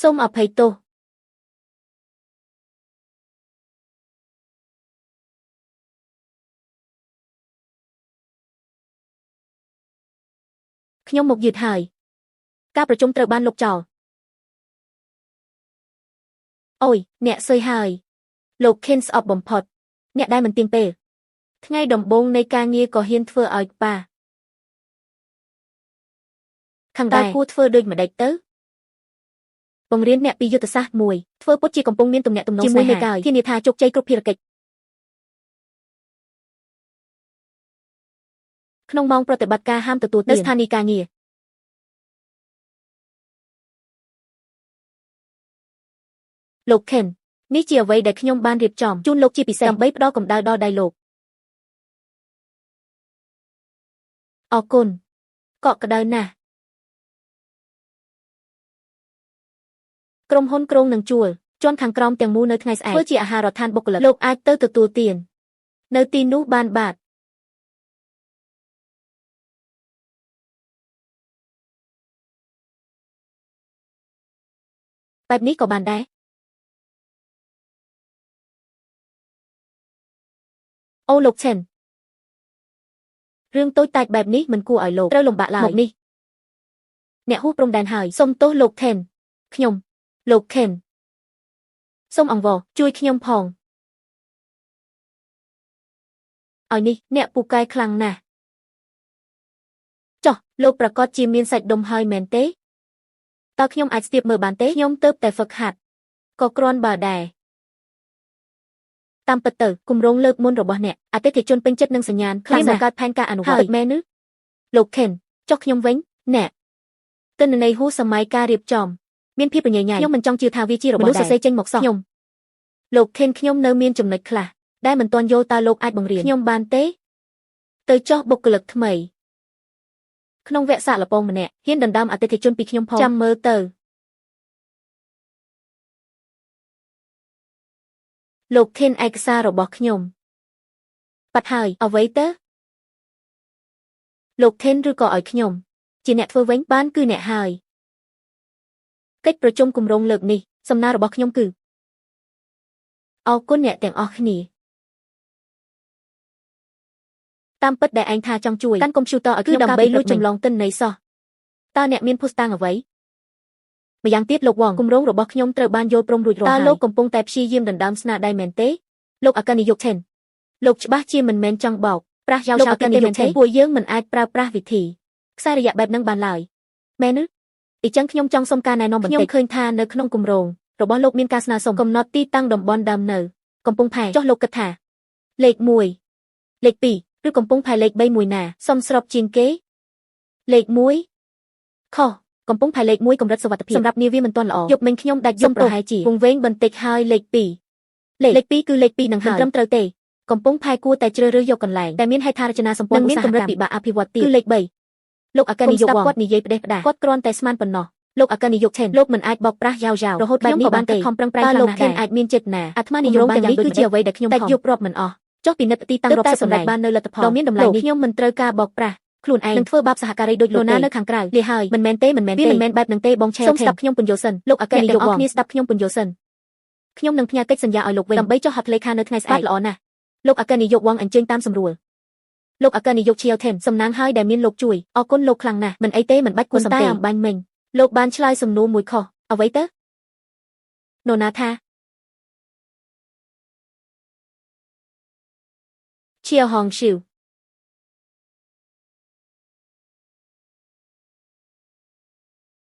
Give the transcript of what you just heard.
សូមអភ័យទោសខ្ញុំមកយឺតហើយការប្រជុំត្រូវបានលុបចោលអូយអ្នកស៊ុយហើយលោក Ken ស្អប់បំផុតអ្នកដែលមិនទៀងពេលថ្ងៃដំបូងនៃការងារក៏ហ៊ានធ្វើឲ្យប៉ាខាងដែរគួរធ្វើដូចម្ដេចទៅបង្រៀនអ្នកពីយុទ្ធសាស្ត្រមួយធ្វើពុតជាកំពុងមានទំនាក់ទំនងជាមួយមេកាយធានាថាជោគជ័យគ្រប់ភារកិច្ចក្នុងម៉ោងប្រតិបត្តិការហាមទទួលទាននៅស្ថានីយ៍ការងារលោក Ken នេះជាអ្វីដែលខ្ញុំបានរៀបចំជូនលោកជាពិសេសដើម្បីផ្ដល់កម្ដៅដល់ដៃលោកអរគុណកក់ក្ដៅណាស់ក្រុមហ៊ុនគ្រោងនឹងជួលជាន់ខាងក្រោមទាំងមូលនៅថ្ងៃស្អែកធ្វើជាអាហារដ្ឋានបុគ្គលិកលោកអាចទៅទទួលទាននៅទីនោះបានបាទបែបនេះក៏បានដែរអូលោក Chen រឿងតូចតាចបែបនេះមិនគួរឲ្យលោកត្រូវលំបាកឡើយមកនេះអ្នកហួសព្រំដែនហើយសុំទោសលោក Ken ខ្ញុំលោក Ken សូមអង្វរជួយខ្ញុំផងឲ្យនេះអ្នកពូកែខ្លាំងណាស់ចុះលោកប្រកាសជាមានសាច់ដុំហើយមែនទេតើខ្ញុំអាចស្ទាបមើលបានទេខ្ញុំទើបតែហ្វឹកហាត់ក៏គ្រាន់បើដែរតាមពិតទៅគម្រោងលើកមុនរបស់អ្នកអតិថិជនពេញចិត្តនឹងសញ្ញាណខ្លាំងបង្កើតផែនការអនុវត្តមែនឬលោក Ken ចុះខ្ញុំវិញអ្នកទិន្នន័យហួសសម័យការរៀបចំមានភាពប្រញ៉ៃញ៉ៃខ្ញុំមិនចង់ជឿថាវាជារបស់សរសេរចេញមកសោះខ្ញុំលោក Ken ខ្ញុំនៅមានចំណុចខ្លះដែលមិនទាន់យល់តើលោកអាចបង្រៀនខ្ញុំបានទេទៅចោះបុគ្គលិកថ្មីក្នុងវគ្គសាកល្បងម្នាក់ហ៊ានដណ្ដើមអតិថិជនពីខ្ញុំផងចាំមើលទៅលោក Ken ឯកសាររបស់ខ្ញុំបាត់ហើយអ្វីទៅលោក Ken ឬក៏ឲ្យខ្ញុំជាអ្នកធ្វើវិញបានគឺអ្នកហើយកិច្ចប្រជុំគម្រោងលើកនេះសំណើរបស់ខ្ញុំគឺអរគុណអ្នកទាំងអស់គ្នាតាមពិតដែលឯងថាចង់ជួយកាន់កុំព្យូទ័រឲ្យខ្ញុំដើម្បីលួចចម្លងទិន្នន័យសោះតើអ្នកមានភស្តុតាងអ្វីម្យ៉ាងទៀតលោកវងគម្រោងរបស់ខ្ញុំត្រូវបានយល់ព្រមរួចរាល់ហើយតើលោកកំពុងតែព្យាយាមដណ្ដើមស្នាដៃមែនទេលោកអគ្គនាយក Chen លោកច្បាស់ជាមិនមែនចង់បោកប្រាស់យ៉ាវឆាវទេមែនទេពួកយើងមិនអាចប្រើប្រាស់វិធីខ្សែរយៈបែបហ្នឹងបានឡើយមែនឬអញ្ចឹងខ្ញុំចង់សុំការណែនាំបន្តិចខ្ញុំឃើញថានៅក្នុងគម្រោងរបស់លោកមានការស្នើសុំកំណត់ទីតាំងតំបន់ដើមនៅកំពង់ផែចុះលោកគិតថាលេខ1លេខ2ឬកំពង់ផែលេខ3មួយណាសមស្របជាងគេលេខ1ខុសកំពង់ផែលេខ1កម្រិតសុវត្ថិភាពសម្រាប់នាវាមិនទាន់ល្អយប់មិញខ្ញុំដាច់យំប្រហែលជាវង្វេងបន្តិចហើយលេខ2លេខ2គឺលេខ2នឹងហើយត្រឹមត្រូវទេកំពង់ផែគួរតែជ្រើសរើសយកកន្លែងតែមានហេដ្ឋារចនាសម្ព័ន្ធមានកម្រិតពិបាកអភិវឌ្ឍទៀតគឺលេខ3លោកអគ្គនាយកវងគាត់និយាយផ្ដេសផ្ដាសគាត់គ្រាន់តែស្មានប៉ុណ្ណោះលោកអគ្គនាយក Chen លោកមិនអាចបោកប្រាស់យ៉ាវរហូតបែបនេះក៏បានខិតខំប្រឹងប្រែងខ្លាំងណាស់ដែរលោក Ken អាចមានចេតនាអាត្មានិយមទាំងនេះគឺជាអ្វីដែលខ្ញុំតែយករាប់មិនអស់ចុះពិនិត្យទីតាំងរាប់សិបសម្រាប់បាននៅលទ្ធផលដ៏មានតម្លៃនេះខ្ញុំមិនត្រូវការបោកប្រាស់ខ្លួនឯងនឹងធ្វើបាបសហការីដូចលោកណានៅខាងក្រៅលាហើយមិនមែនទេវាមិនមែនបែបនឹងទេបងឆែលសូមស្ដាប់ខ្ញុំពន្យល់សិនលោកអគ្គនាយកវងគ្នាស្ដាប់ខ្ញុំពន្យល់សិនខ្ញុំនឹងផ្ញើកិច្ចសញ្ញាឲ្យលោកវិញដើម្បីចុះហត្ថលេខានៅថ្ងៃស្អែកល្អណាស់លោកអគ្គនាយកវងអញ្ជើញតាមសម្រួលលោកអគ្គនាយកឈៀលថេនសំណាងហើយដែលមានលោកជួយអរគុណលោកខ្លាំងណាស់មិនអីទេមិនបាច់គួរសំតែអំបញ្ញមិញលោកបានឆ្លើយសំណួរមួយខុសអ្វីទៅនរណាថាឈៀលហងឈីវ